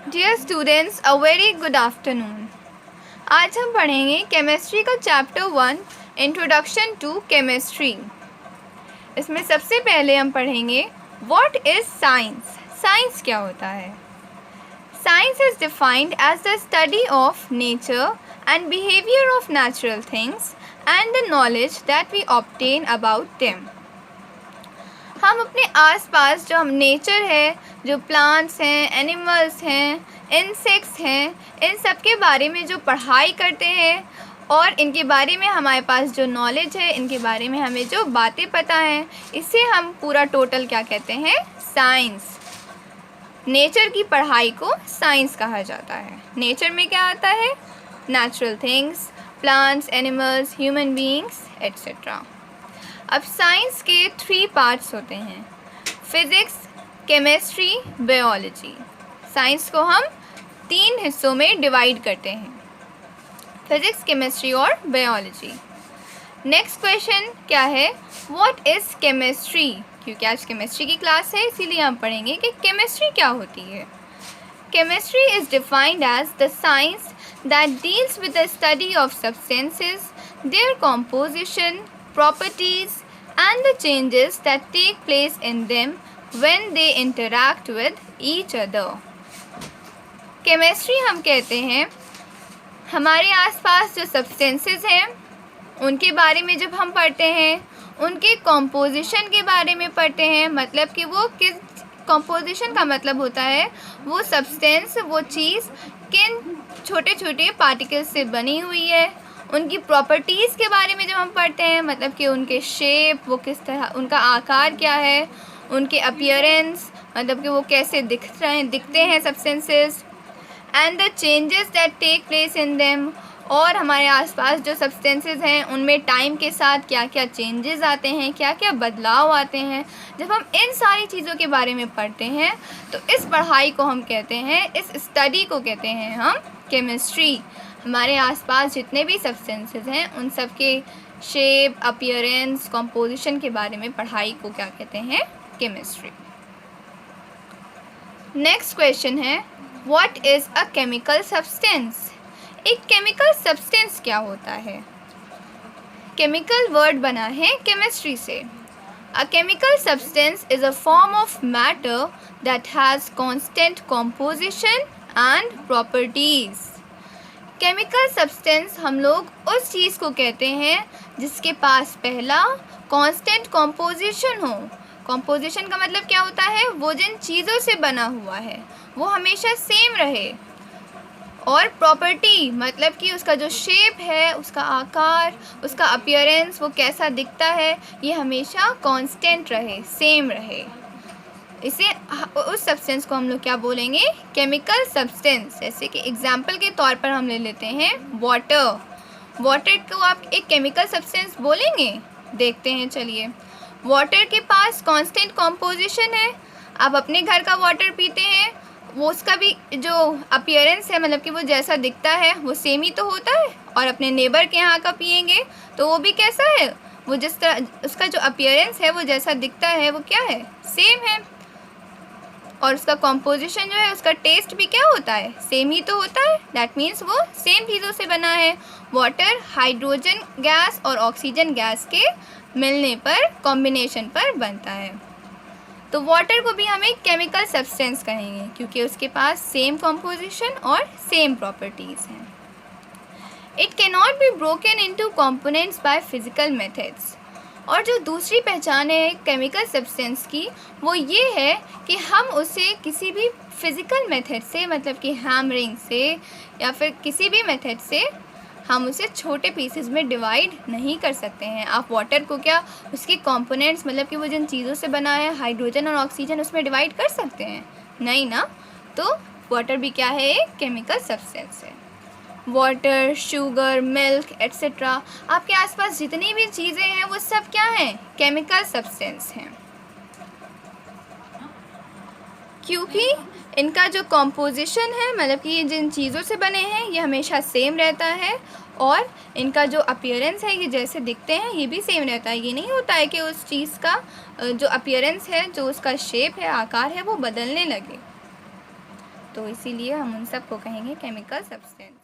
Dear students, a very good afternoon. आज हम पढ़ेंगे केमिस्ट्री का चैप्टर 1 इंट्रोडक्शन टू केमिस्ट्री। इसमें सबसे पहले हम पढ़ेंगे व्हाट इज साइंस। साइंस क्या होता है? Science is defined as the study of nature and behaviour of natural things and the knowledge that we obtain about them. हम अपने आसपास जो हम नेचर है, जो प्लांट्स हैं, एनिमल्स हैं, इंसेक्ट्स हैं, इन सब के बारे में जो पढ़ाई करते हैं और इनके बारे में हमारे पास जो नॉलेज है, इनके बारे में हमें जो बातें पता हैं, इसे हम पूरा टोटल क्या कहते हैं? साइंस। नेचर की पढ़ाई को साइंस कहा जाता है। नेचर में क्या आता है? Natural things, plants, animals, human beings etcetera. अब साइंस के 3 पार्ट्स होते हैं: फिज़िक्स, केमिस्ट्री, बायोलॉजी। साइंस को हम 3 हिस्सों में डिवाइड करते हैं: फिज़िक्स, केमिस्ट्री और बायोलॉजी। नेक्स्ट क्वेश्चन क्या है? What is chemistry? क्योंकि आज केमिस्ट्री की क्लास है, इसीलिए हम पढ़ेंगे कि केमिस्ट्री क्या होती है। Chemistry is defined as the science that deals with the study of substances, their composition, properties and the changes that take place in them when they interact with each other. Chemistry हम कहते हैं हमारे आसपास जो substances हैं उनके बारे में जब हम पढ़ते हैं, उनके कॉम्पोजिशन के बारे में पढ़ते हैं, मतलब कि वो किस कॉम्पोजिशन का मतलब होता है वो सब्सटेंस, वो चीज़ किन छोटे छोटे पार्टिकल्स से बनी हुई है। उनकी प्रॉपर्टीज़ के बारे में जब हम पढ़ते हैं, मतलब कि उनके शेप, वो किस तरह, उनका आकार क्या है, उनके अपीयरेंस, मतलब कि वो कैसे दिखते हैं substances, and the changes that take place in them, और हमारे आसपास जो सब्सटेंसेस हैं उनमें टाइम के साथ क्या क्या चेंजेस आते हैं, क्या क्या बदलाव आते हैं। जब हम इन सारी चीज़ों के बारे में पढ़ते हैं तो इस पढ़ाई को हम कहते हैं, इस स्टडी को कहते हैं हम केमिस्ट्री। हमारे आसपास जितने भी सब्सटेंसेस हैं उन सब के शेप, अपीयरेंस, कॉम्पोजिशन के बारे में पढ़ाई को क्या कहते हैं? केमिस्ट्री। नेक्स्ट क्वेश्चन है what is a chemical substance? एक केमिकल सब्सटेंस क्या होता है? केमिकल वर्ड बना है केमिस्ट्री से। A chemical substance is a form of matter that has constant composition and properties. Chemical substance हम लोग उस चीज़ को कहते हैं जिसके पास पहला कांस्टेंट कॉम्पोजिशन हो। कॉम्पोजिशन का मतलब क्या होता है? वो जिन चीज़ों से बना हुआ है वो हमेशा सेम रहे, और प्रॉपर्टी मतलब कि उसका जो शेप है, उसका आकार, उसका अपीयरेंस, वो कैसा दिखता है, ये हमेशा कांस्टेंट रहे, सेम रहे। इसे उस सब्सटेंस को हम लोग क्या बोलेंगे? Chemical substance. जैसे कि एग्जाम्पल के तौर पर हम ले लेते हैं वाटर। वाटर को आप एक केमिकल सब्सटेंस बोलेंगे? देखते हैं, चलिए। वाटर के पास कांस्टेंट कॉम्पोजिशन है। आप अपने घर का वाटर पीते हैं, वो उसका भी जो अपीयरेंस है, मतलब कि वो जैसा दिखता है वो सेम ही तो होता है। और अपने नेबर के यहाँ का पिएंगे तो वो भी कैसा है? वो जिस तरह उसका जो अपीयरेंस है, वो जैसा दिखता है, वो क्या है? सेम है। और उसका कॉम्पोजिशन जो है, उसका टेस्ट भी क्या होता है? सेम ही तो होता है। दैट मीन्स वो सेम चीज़ों से बना है। वाटर हाइड्रोजन गैस और ऑक्सीजन गैस के मिलने पर, कॉम्बिनेशन पर बनता है। तो वाटर को भी हम एक केमिकल सब्सटेंस कहेंगे क्योंकि उसके पास सेम कॉम्पोजिशन और सेम प्रॉपर्टीज़ हैं। It can not be broken into components by physical methods. और जो दूसरी पहचान है केमिकल सब्सटेंस की, वो ये है कि हम उसे किसी भी फिज़िकल मेथड से, मतलब कि हैमरिंग से या फिर किसी भी मेथड से, हम उसे छोटे पीसेस में डिवाइड नहीं कर सकते हैं। आप वाटर को क्या उसके कंपोनेंट्स, मतलब कि वो जिन चीज़ों से बना है, हाइड्रोजन और ऑक्सीजन, उसमें डिवाइड कर सकते हैं? नहीं ना। तो वाटर भी क्या है? एक केमिकल सब्सटेंस है। वाटर, शुगर, मिल्क एट्सेट्रा, आपके आसपास जितनी भी चीज़ें हैं वो सब क्या हैं? केमिकल सब्सटेंस हैं, क्योंकि इनका जो कॉम्पोजिशन है, मतलब कि ये जिन चीज़ों से बने हैं, ये हमेशा सेम रहता है, और इनका जो अपीयरेंस है, ये जैसे दिखते हैं, ये भी सेम रहता है। ये नहीं होता है कि उस चीज़ का जो अपीयरेंस है, जो उसका शेप है, आकार है, वो बदलने लगे। तो इसीलिए हम उन सब को कहेंगे केमिकल सब्सटेंस।